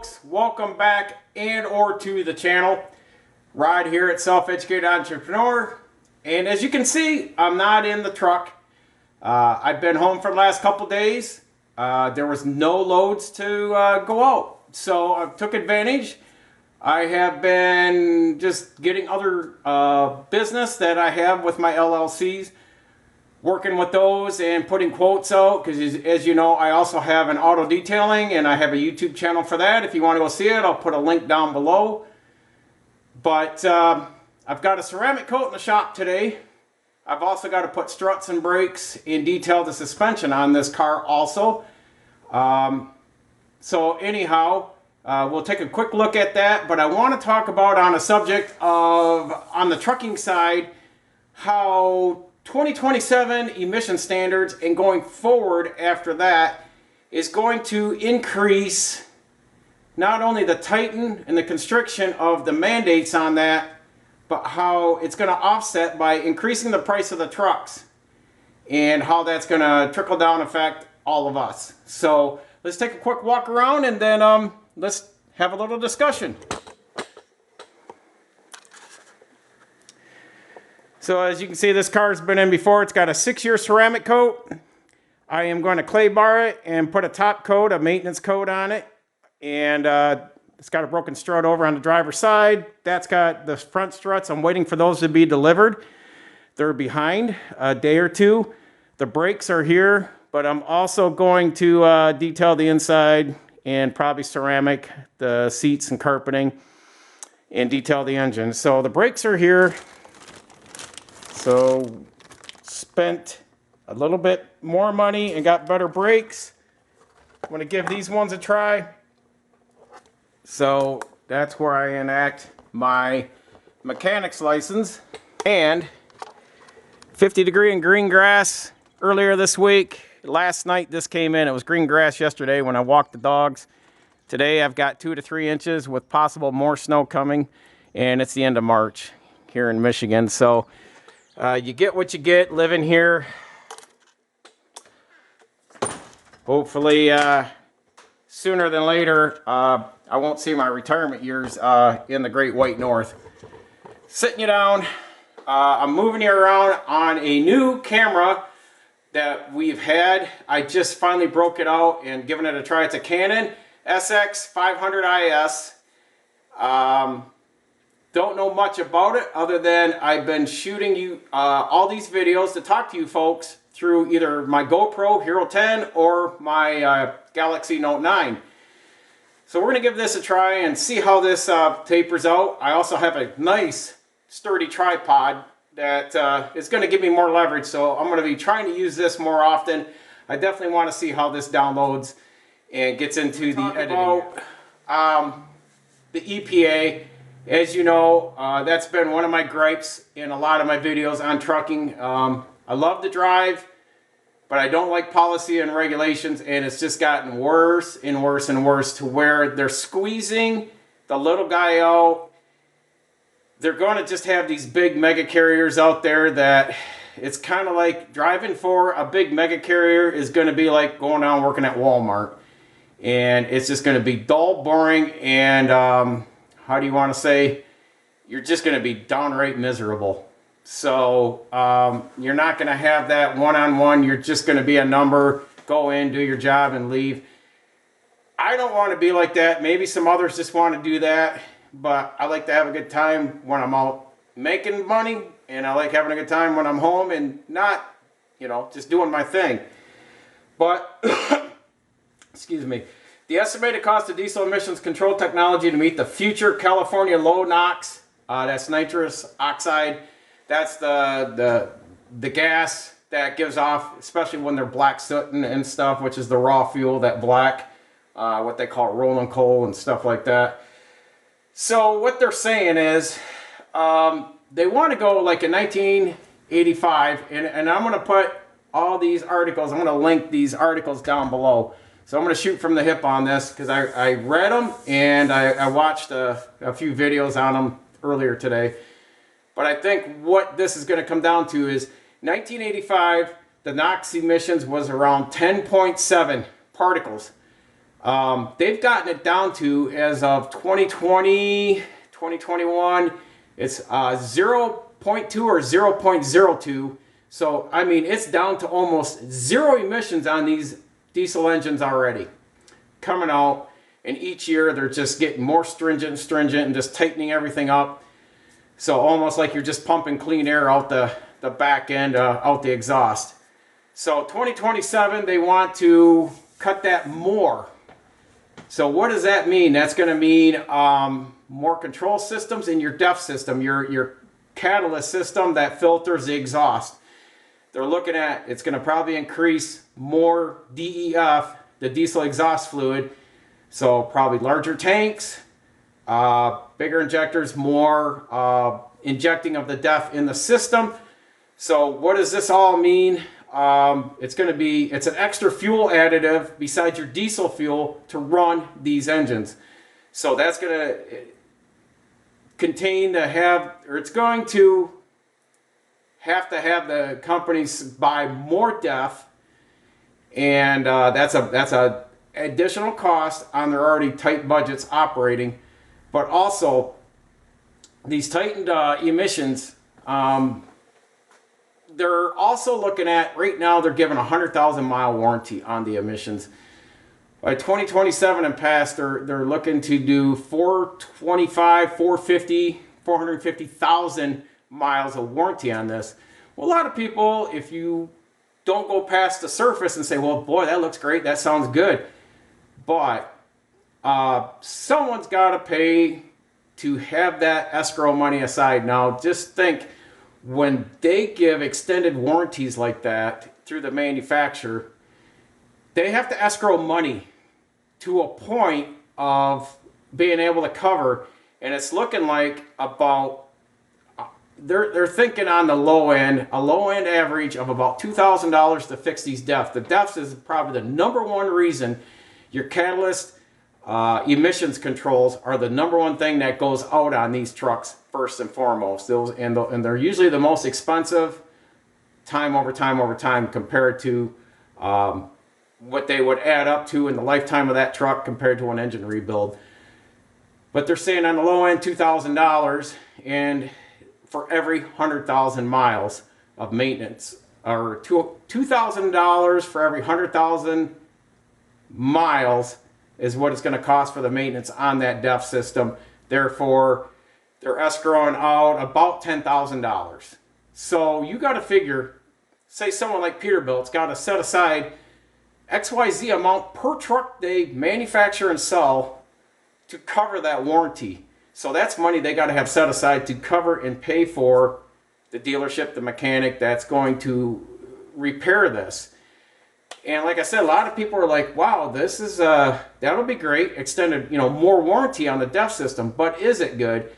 folks, welcome back and or to the channel. Rod here at Self-Educated Entrepreneur, and as you can see, I'm not in the truck. I've been home for the last couple days. There was no loads to go out, so I took advantage. I have been just getting other business that I have with my LLCs, working with those and putting quotes out, because as you know, I also have an auto detailing and I have a YouTube channel for that. If you want to go see it, I'll put a link down below. But I've got a ceramic coat in the shop today. I've also got to put struts and brakes and detail the suspension on this car also. So anyhow, we'll take a quick look at that, but I want to talk about on a subject of, on the trucking side, how 2027 emission standards and going forward after that is going to increase not only the tighten and the constriction of the mandates on that, but how it's going to offset by increasing the price of the trucks and how that's going to trickle down affect all of us. So let's take a quick walk around and then let's have a little discussion. So as you can see, this car's been in before. It's got a 6-year ceramic coat. I am going to clay bar it and put a top coat, a maintenance coat on it. And it's got a broken strut over on the driver's side. That's got the front struts. I'm waiting for those to be delivered. They're behind a day or two. The brakes are here, but I'm also going to detail the inside and probably ceramic the seats and carpeting and detail the engine. So the brakes are here. So spent a little bit more money and got better brakes. I'm going to give these ones a try. So that's where I enact my mechanic's license. And 50-degree and green grass earlier this week. Last night this came in. It was green grass yesterday when I walked the dogs. Today I've got 2 to 3 inches with possible more snow coming. And it's the end of March here in Michigan. So you get what you get living here. Hopefully sooner than later I won't see my retirement years in the Great White North. Sitting you down, I'm moving you around on a new camera that we've had. I just finally broke it out and given it a try. It's a Canon SX500IS. Don't know much about it other than I've been shooting you all these videos to talk to you folks through either my GoPro Hero 10 or my Galaxy Note 9. So we're going to give this a try and see how this tapers out. I also have a nice sturdy tripod that is going to give me more leverage, so I'm going to be trying to use this more often. I definitely want to see how this downloads and gets into the editing. The EPA. As you know, that's been one of my gripes in a lot of my videos on trucking. I love to drive, but I don't like policy and regulations, and it's just gotten worse and worse and worse to where they're squeezing the little guy out. They're going to just have these big mega carriers out there that it's kind of like driving for a big mega carrier is going to be like going down working at Walmart. And it's just going to be dull, boring, and how do you want to say, you're just going to be downright miserable. So you're not going to have that one-on-one. You're just going to be a number, go in, do your job, and leave. I don't want to be like that. Maybe some others just want to do that, but I like to have a good time when I'm out making money, and I like having a good time when I'm home and not, you know, just doing my thing. But excuse me. The estimated cost of diesel emissions control technology to meet the future California low NOx, that's nitrous oxide. That's the gas that gives off, especially when they're black sooting and stuff, which is the raw fuel, that black, what they call rolling coal and stuff like that. So what they're saying is they want to go like in 1985, and I'm going to put all these articles, I'm going to link these articles down below. So I'm going to shoot from the hip on this because I read them and I watched a few videos on them earlier today. But I think what this is going to come down to is 1985, the NOx emissions was around 10.7 particles. They've gotten it down to, as of 2020, 2021, it's 0.2 or 0.02. So, I mean, it's down to almost zero emissions on these diesel engines already coming out. And each year they're just getting more stringent and stringent and just tightening everything up. So almost like you're just pumping clean air out the back end, out the exhaust. So 2027, they want to cut that more. So what does that mean? That's going to mean more control systems in your DEF system, your catalyst system that filters the exhaust. They're looking at, it's going to probably increase more DEF, the diesel exhaust fluid. So probably larger tanks, bigger injectors, more injecting of the DEF in the system. So what does this all mean? It's an extra fuel additive besides your diesel fuel to run these engines. So that's going to contain to have, or it's going to have the companies buy more DEF, and that's a additional cost on their already tight budgets operating. But also these tightened emissions, they're also looking at, right now they're giving a 100,000 mile warranty on the emissions. By 2027 and past, they're looking to do 450,000 miles of warranty on this. Well, a lot of people, if you don't go past the surface and say, well, boy, that looks great, that sounds good, but someone's got to pay to have that escrow money aside. Now, just think, when they give extended warranties like that through the manufacturer, they have to escrow money to a point of being able to cover, and it's looking like about, they're thinking on the low end, a low end average of about $2,000 to fix these DEFs. The DEFs is probably the #1 reason your catalyst emissions controls are the #1 thing that goes out on these trucks first and foremost. And they're usually the most expensive time over time compared to what they would add up to in the lifetime of that truck compared to an engine rebuild. But they're saying on the low end $2,000, and for every 100,000 miles of maintenance, or $2,000 for every 100,000 miles is what it's going to cost for the maintenance on that DEF system. Therefore, they're escrowing out about $10,000. So you got to figure, say someone like Peterbilt's got to set aside XYZ amount per truck they manufacture and sell to cover that warranty. So that's money they got to have set aside to cover and pay for the dealership, the mechanic that's going to repair this. And like I said, a lot of people are like, wow, this is that'll be great, extended, more warranty on the DEF system, but is it good?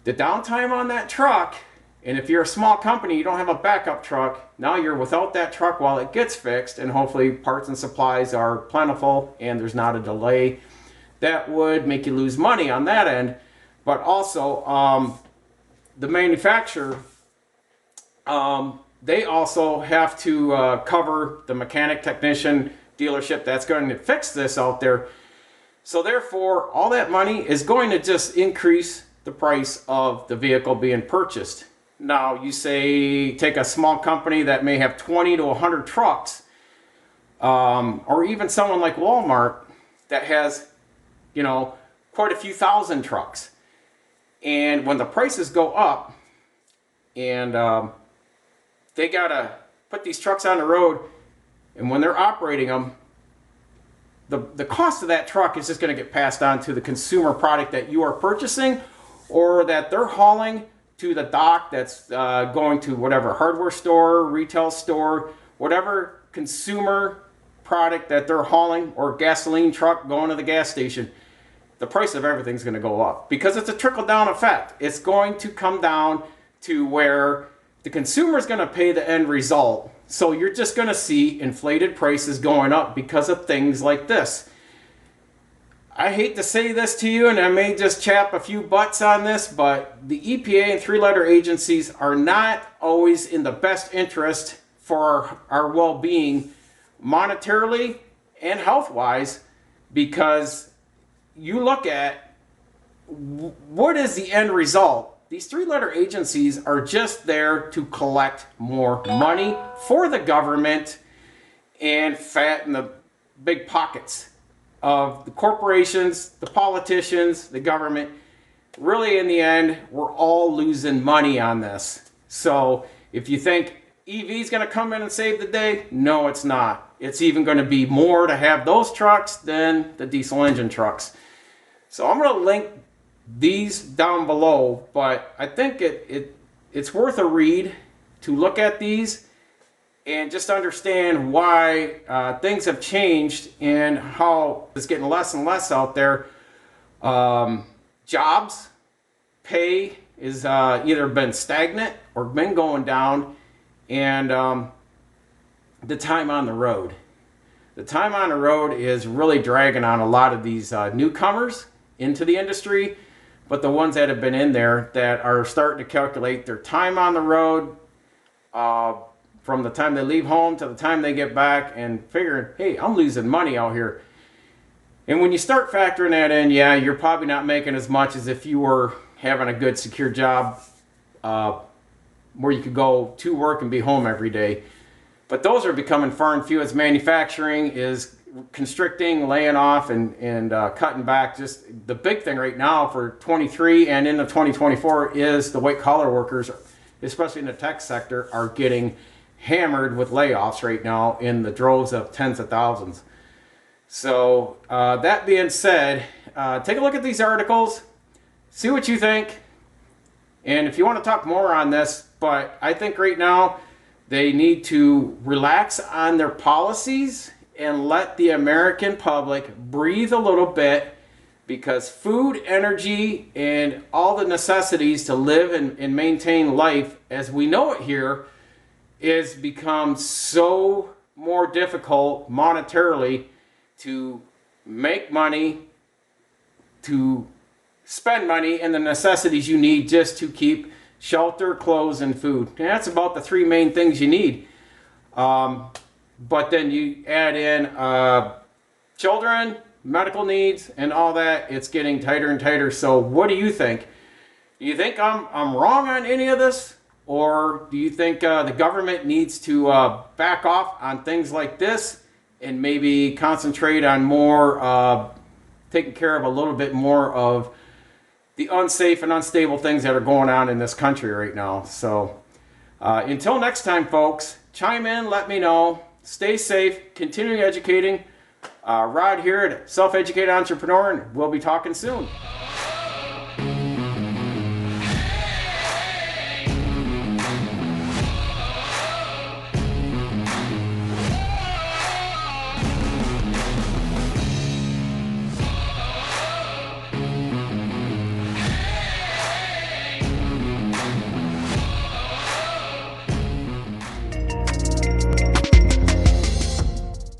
The downtime on that truck, and if you're a small company, you don't have a backup truck, now you're without that truck while it gets fixed, and hopefully parts and supplies are plentiful and there's not a delay. That would make you lose money on that end. But also, the manufacturer, they also have to cover the mechanic, technician, dealership that's going to fix this out there. So therefore, all that money is going to just increase the price of the vehicle being purchased. Now, you say, take a small company that may have 20 to 100 trucks, or even someone like Walmart that has, quite a few thousand trucks. And when the prices go up, and they gotta put these trucks on the road, and when they're operating them, the cost of that truck is just going to get passed on to the consumer product that you are purchasing, or that they're hauling to the dock that's going to whatever hardware store, retail store, whatever consumer product that they're hauling, or gasoline truck going to the gas station. The price of everything's going to go up because it's a trickle-down effect. It's going to come down to where the consumer is going to pay the end result. So you're just going to see inflated prices going up because of things like this. I hate to say this to you, and I may just chap a few butts on this, but the EPA and three-letter agencies are not always in the best interest for our well-being monetarily and health-wise. because you look at what is the end result. These three-letter agencies are just there to collect more money for the government and fatten the big pockets of the corporations, the politicians, the government. Really, in the end, we're all losing money on this. So if you think EV is going to come in and save the day, no, it's not. It's even going to be more to have those trucks than the diesel engine trucks. So I'm going to link these down below, but I think it's worth a read to look at these and just understand why things have changed and how it's getting less and less out there. Jobs, pay is either been stagnant or been going down, and the time on the road. The time on the road is really dragging on a lot of these newcomers into the industry, but the ones that have been in there that are starting to calculate their time on the road from the time they leave home to the time they get back and figuring, hey, I'm losing money out here. And when you start factoring that in, yeah, you're probably not making as much as if you were having a good secure job where you could go to work and be home every day. But those are becoming far and few as manufacturing is constricting, laying off, and cutting back. Just the big thing right now for 23 and into 2024 is the white collar workers, especially in the tech sector, are getting hammered with layoffs right now in the droves of tens of thousands. So that being said, take a look at these articles, see what you think, and if you want to talk more on this, but I think right now they need to relax on their policies and let the American public breathe a little bit, because food, energy, and all the necessities to live and maintain life as we know it here is become so more difficult monetarily to make money, to spend money, and the necessities you need just to keep shelter, clothes, and food. And that's about the three main things you need. But then you add in children, medical needs, and all that. It's getting tighter and tighter. So what do you think? Do you think I'm wrong on any of this? Or do you think the government needs to back off on things like this and maybe concentrate on more taking care of a little bit more of the unsafe and unstable things that are going on in this country right now? So until next time, folks, chime in, let me know. Stay safe, continue educating. Rod here at Self-Educated Entrepreneur, and we'll be talking soon.